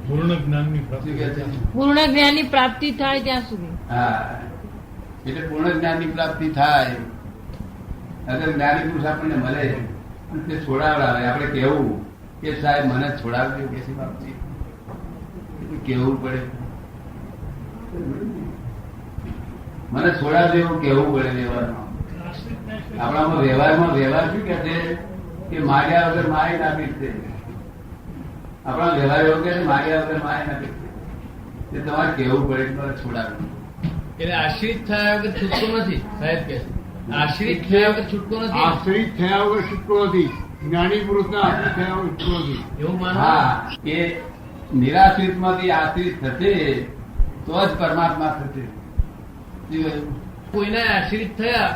પૂર્ણ જ્ઞાનની પ્રાપ્તિ પૂર્ણ જ્ઞાનની પ્રાપ્તિ થાય ત્યાં સુધી. હા, એટલે પૂર્ણ જ્ઞાનની પ્રાપ્તિ થાય. અગર જ્ઞાની પુરુષ આપણને મળે તે છોડાવડાવે, આપણે કેવું કે સાહેબ મને છોડાવજો કે છે બાપજી, કેવું પડે, મને છોડાવજો એવું કેવું પડે. વ્યવહારમાં આપણામાં વ્યવહાર શું કે છે કે માગ્યા વગર માય ના પીટશે. આપણા વ્યવહાર એવો કે માગ્યા વગર માય ના પીટશે. એ તમારે કેવું પડે કે મારે છોડાવવું. એટલે આશ્રિત થયા વગર છૂટકો નથી. સાહેબ કે આશ્રિત થયા વગર છૂટકો નથી. આશ્રિત થયા વગર છૂટકો નથી. જ્ઞાની પુરુષના આશ્રિત થયા વગર છૂટકો નથી. એવું માનો. હા, એ નિરાશ્રિત માંથી આશ્રિત થશે તો જ પરમાત્મા થશે. કોઈના આશ્રિત થયા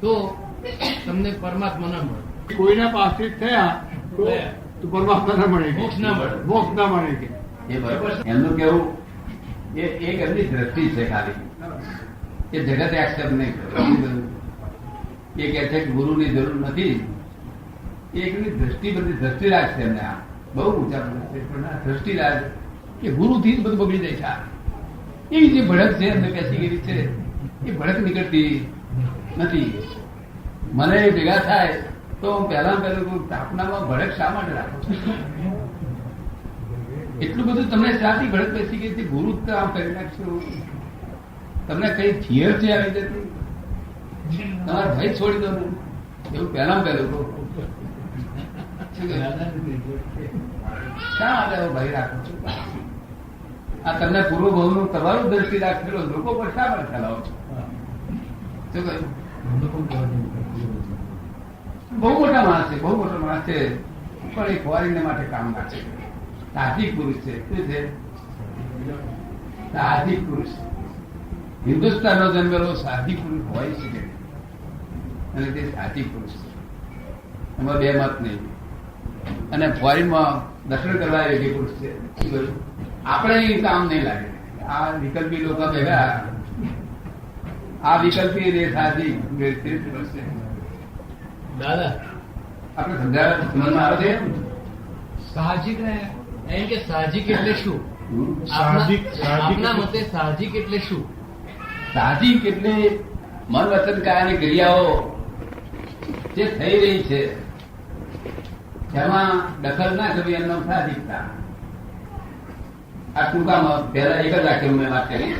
તો તમને પરમાત્મા ના મળે. કોઈના આશ્રિત થયા તો પરમાત્મા ના મળે, મોક્ષ ના મળે. મોક્ષ ના મળે કે એ બરોબર. એમનું કેવું એ એક એમની દ્રષ્ટિ છે ખાલી, એ જગત એક્સેપ્ટ નહીં કરે. એ કહે છે કે ગુરુની જરૂર નથી. એ એકની દ્રષ્ટિ, બધી દ્રષ્ટિ રાખશે એમને. આ બહુ ઊંચા છે પણ આ દ્રષ્ટિ રાખ કે ગુરુથી જ બધું બગડી જાય છે. એવી જે ભડક છે એમને બેસી ગયેલી છે, એ ભડક નીકળતી નથી. મને એ ભેગા થાય તો હું પહેલું સ્થાપનામાં ભડક શા માટે રાખો છો? એટલું બધું તમને શાથી ભડક બેસી ગઈ છે? ગુરુ કામ કરી નાખશો. તમને કઈ ફિયર છે આવી જતી? તમારે ભય છોડી દો ને, એવું પહેલું શા માટે ભય રાખો છો? આ તમને પૂર્વ ભાવનું તમારું દ્રષ્ટિ રાખેલો લોકો પર શા માટે ફેલાવો છો? શું કહ્યું? બહુ મોટા માણસ છે, બહુ મોટો માણસ છે, પણ એ ફોરેન માટે કામ ના છે. સાહજિક પુરુષ છે. શું છે? સાહજિક પુરુષ. હિન્દુસ્તાનનો જન્મેલો સાહજિક પુરુષ હોય શકે અને તે સાહજિક પુરુષ છે. એમાં બે મત નહીં. અને ફોરેનમાં દર્શન કરવા યોગ્ય પુરુષ છે. શું કહ્યું? આપણે કામ નહીં લાગે. આ વિકલ્પી લોકો ભેગા, આ વિકલ્પી સાહજિક પુરુષ છે. દાદા આપણે સમજાવવા આવે છે. સાહજિક ને એમ કે સાહજિક એટલે શું? સાહજિક આપના મતે સાહજિક એટલે શું? સાહજિક એટલે મન વચન કાયાની ક્રિયાઓ જે થઈ રહી છે એમાં દખલ ના કરવી એમનો સાહજિકતા. આ ટૂંકામાં પહેલા એક જ વાક્ય મેં વાત કરી,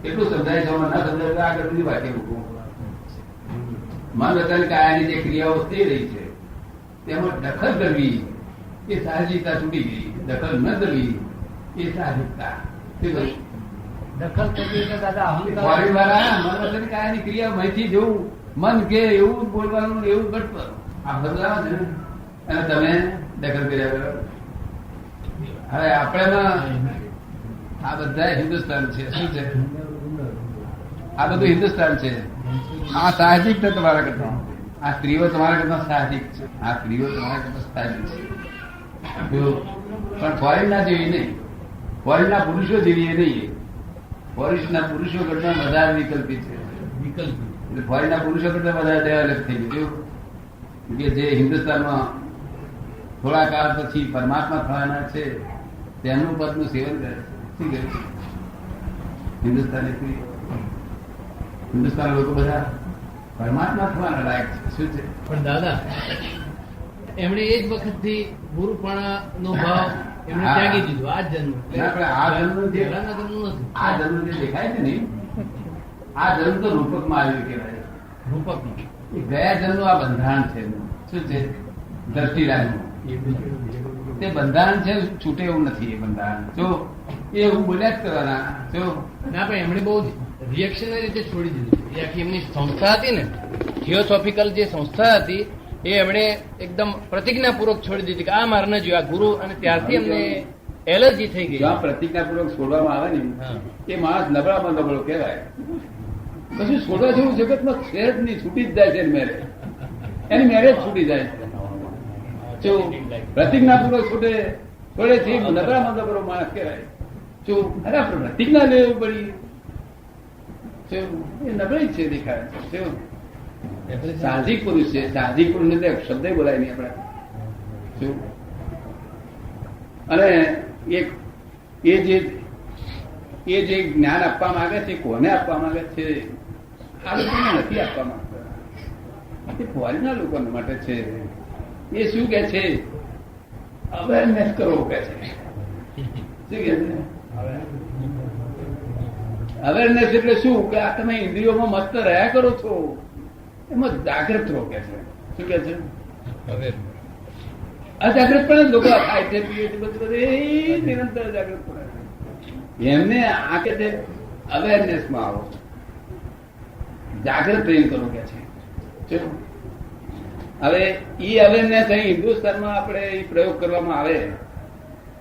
એટલું સમજાય છે. ના સમજાય આગળ બધી વાક્ય મૂકું. મન વચન કાયાની જે ક્રિયાઓ થઈ રહી છે તેમાં દખલ કરવી એ સાહજિકતા છૂટી ગઈ. દખલ ન કરવી એ સાહજિકતા. દખલ કરવી એટલે દાદા ફોરેન વાળા મન વચન કાયાની ક્રિયા માહિતી જેવું મન કે એવું બોલવાનું, એવું ઘટતું આ બદલાવ છે ને. અને તમે દખલ કર્યા કરો. હવે આપણે આ બધા હિન્દુસ્તાન છે. શું છે? આ બધું હિન્દુસ્તાન છે. આ સાહજિક છે તમારા કરતા. આ સ્ત્રીઓ તમારા કરતા સાહજિક છે. આ સ્ત્રીઓ તમારા કરતા સાહજિક છે. પણ ફોરેન ના જેવી નહીં, ફોરેન ના પુરુષો જેવી એ નહીં. ફોરેન ના પુરુષો કરતા વધારે વિકલ્પી છે. એટલે ફોરેન ના પુરુષો કરતા વધારે ડેવલપ થઈ ગયું. કે જે હિન્દુસ્તાનમાં થોડા કાળ પછી પરમાત્મા થવાના છે તેમનું પદનું સેવન કરે છે. શું કરે છે? હિન્દુસ્તાન લોકો બધા પરમાત્મા થવાના લાયક છે. શું છે? પણ દાદા એમણે એ જ વખત થી ગુરુપણા નો ભાવ એમણે ત્યાગી દીધો. આ જન્મ આ જન્મ જે પહેલાના જન્મ નથી. આ જન્મ જે દેખાય છે ને, આ જન્મ તો રૂપકમાં આવ્યું કહેવાય. રૂપક એ ગયા જન્મનું આ બંધારણ છે. શું છે? દ્રષ્ટિરાજનું તે બંધારણ છે. છૂટે એવું નથી. એ બંધારણ જો એ એવું બોલ્યા જ કરવાના. જો ના પણ એમણે બહુ રિએક્શનરી રીતે છોડી દીધું. એ આખી એમની સંસ્થા હતી ને, થિયોસોફિકલ જે સંસ્થા હતી એ એમણે એકદમ પ્રતિજ્ઞાપૂર્વક છોડી દીધી કે આ મારે ન જોયું. આ ગુરુ અને ત્યારથી એમને એલર્જી થઈ ગઈ. જ્યાં પ્રતિજ્ઞાપૂર્વક છોડવામાં આવે ને એ માણસ નબળામાં નબળો કહેવાય. કશું છોડવા જેવું જગતમાં છે જ નહીં. છૂટી જ જાય છે મેરેજ. એની મેરેજ છૂટી જાય છે. પ્રતિજ્ઞાપૂર્વક છોડે છે નબળામાં નબળો માણસ કહેવાય. જો અરે પ્રતિજ્ઞા લેવી પડી એ નબળી છે દેખાય છે. સાહજિક પુરુષ છે. સાહજિક પુરુષ ને શબ્દ બોલાય નહીં. આપણે શું અને એ જે જ્ઞાન આપવા માંગે છે કોને આપવા માંગે છે? આ લોકોને નથી આપવા માંગતા. એ ફોરીના લોકો માટે છે. એ શું કે છે? અવેરનેસ કરવો કે છે. શું કે છે? અવેરનેસ એટલે શું? કે આ તમે ઇન્દ્રિયોમાં મસ્ત રહ્યા કરો છો, એમાં જાગૃત રહો કે છે. શું કે છે? અજાગ્રત પણ લોકો ખાય છે, પીએ છે, બધું એ નિરંતર જાગૃત પડે. એમને આ કે છે અવેરનેસમાં આવો, જાગૃત રહીને કરો કે છે. હવે ઈ અવેરનેસ અહીં હિન્દુસ્તાનમાં આપણે પ્રયોગ કરવામાં આવે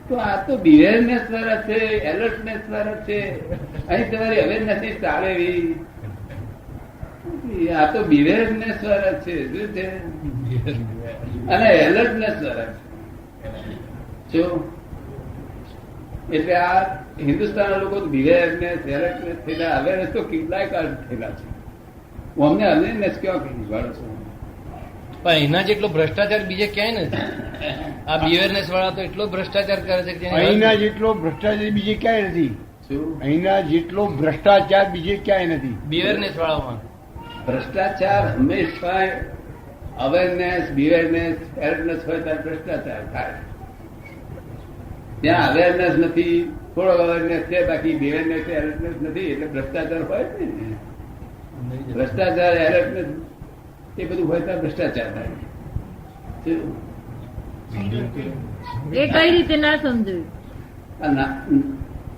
તો આ તો બિહેવિયરનેસ દ્વારા છે, એલર્ટનેસ દ્વારા છે. અહીં તમારી અવેરનેસ ચાલે એવી આ તો બિહેવિયરનેસ દ્વારા છે. શું છે? અને એલર્ટનેસ દ્વારા છે. એટલે આ હિન્દુસ્તાનના લોકો બિહેવિયરનેસ, એલર્ટનેસ થયેલા, અવેરનેસ તો કેટલાય કાળ થયેલા છે. હું અમને અવેરનેસ કેવા કહી વાળો છું? પણ એના જેટલો ભ્રષ્ટાચાર બીજે ક્યાંય નથી. આ બિહેવિયરનેસ વાળા તો એટલો ભ્રષ્ટાચાર કરે છે કે અહીંના જેટલો ભ્રષ્ટાચાર બીજે ક્યાંય નથી. અહીંના જેટલો ભ્રષ્ટાચાર બીજે ક્યાંય નથી. બિહેવિયરનેસ વાળામાં ભ્રષ્ટાચાર હંમેશા અવેરનેસ, બિહેવિયરનેસ, એલર્ટનેસ હોય ત્યારે ભ્રષ્ટાચાર થાય. ત્યાં અવેરનેસ નથી, થોડો અવેરનેસ છે, બાકી બિહેવિયરનેસ, એલર્ટનેસ નથી, એટલે ભ્રષ્ટાચાર હોય જ નહીં. ભ્રષ્ટાચાર, એલર્ટનેસ એ બધું હોય ત્યારે ભ્રષ્ટાચાર થાય. એ કઈ રીતે ના સમજાયું?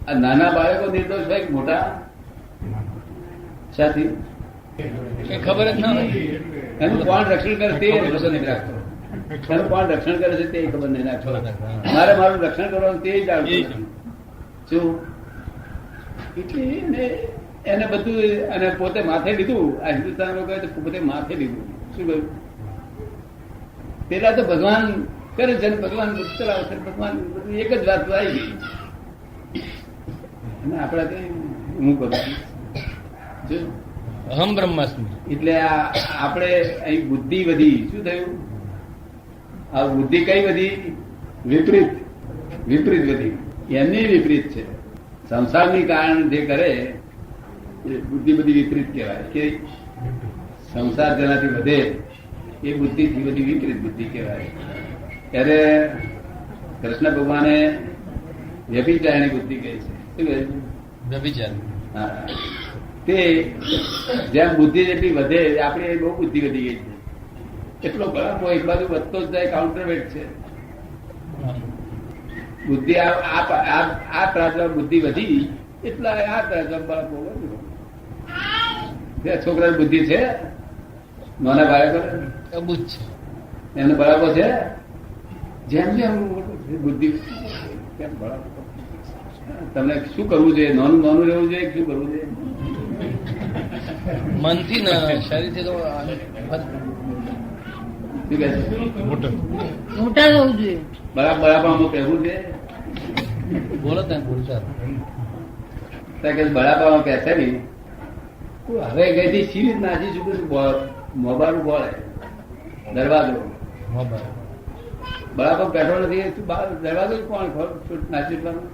આ નાના બાળકો નિર્દોષ હોય કે મોટા? સાથી એ ખબર જ ના હોય. એનું કોણ રક્ષણ કરે તે ખબર નહીં રાખતો. એનું કોણ રક્ષણ કરે છે તે ખબર નહીં રાખતો. મારું રક્ષણ કરવાનું તે જાણતું. શું એટલે એને બધું અને પોતે માથે લીધું. આ હિન્દુસ્તાન લોકો પોતે માથે લીધું. શું કહ્યું? પેલા તો ભગવાન કરે છે ને ભગવાન ચલાવે છે. ભગવાન બધું એક જ વાત આવી ગઈ. અને આપડા કઈ હું કરું જો અહમ બ્રહ્માસ્મિ. એટલે આપણે અહીં બુદ્ધિ વધી. શું થયું? આ બુદ્ધિ કઈ વધી? વિપરીત વધી. એમની વિપરીત છે. સંસારની કારણ જે કરે એ બુદ્ધિ બધી વિપરીત કહેવાય. કે સંસાર જેનાથી વધે એ બુદ્ધિથી બધી વિપરીત બુદ્ધિ કહેવાય. ત્યારે કૃષ્ણ ભગવાને વ્યભિચારની બુદ્ધિ કહે છે. શું કહે છે? વ્યભિચાર. હા, તે જેમ બુદ્ધિ જેટલી વધે, આપણી બહુ બુદ્ધિ વધી ગઈ છે. એટલો બળાપો એક બાજુ વધતો જ જાય, કાઉન્ટરવેટ છે. બુદ્ધિ આ ત્રાસમાં બુદ્ધિ વધી એટલા આ ત્રાસમાં બળાપો વધ્યો. છોકરાની બુદ્ધિ છે, નાના બાળકો અબુજ છે, એમને બળાપો છે. જેમ જેમ બુદ્ધિ કેમ બળાપો. તમને શું કરવું જોઈએ? નાનું રહેવું જોઈએ? શું કરવું જોઈએ? મનથી ને શરીરથી તો શું કહે છે? મોટા થવું જોઈએ. બળાપામાં કહેવું છે. બોલો ત્યાં બોલતા બળાપામાં કહેશે નહીં. હવે ગઈથી સીરીજ નાસી ચૂક્યું. મોબાઈલ બોલે દરવાજો બળાપા બેઠો નથી. દરવાજો કોણ નાસી ચૂકવાનું?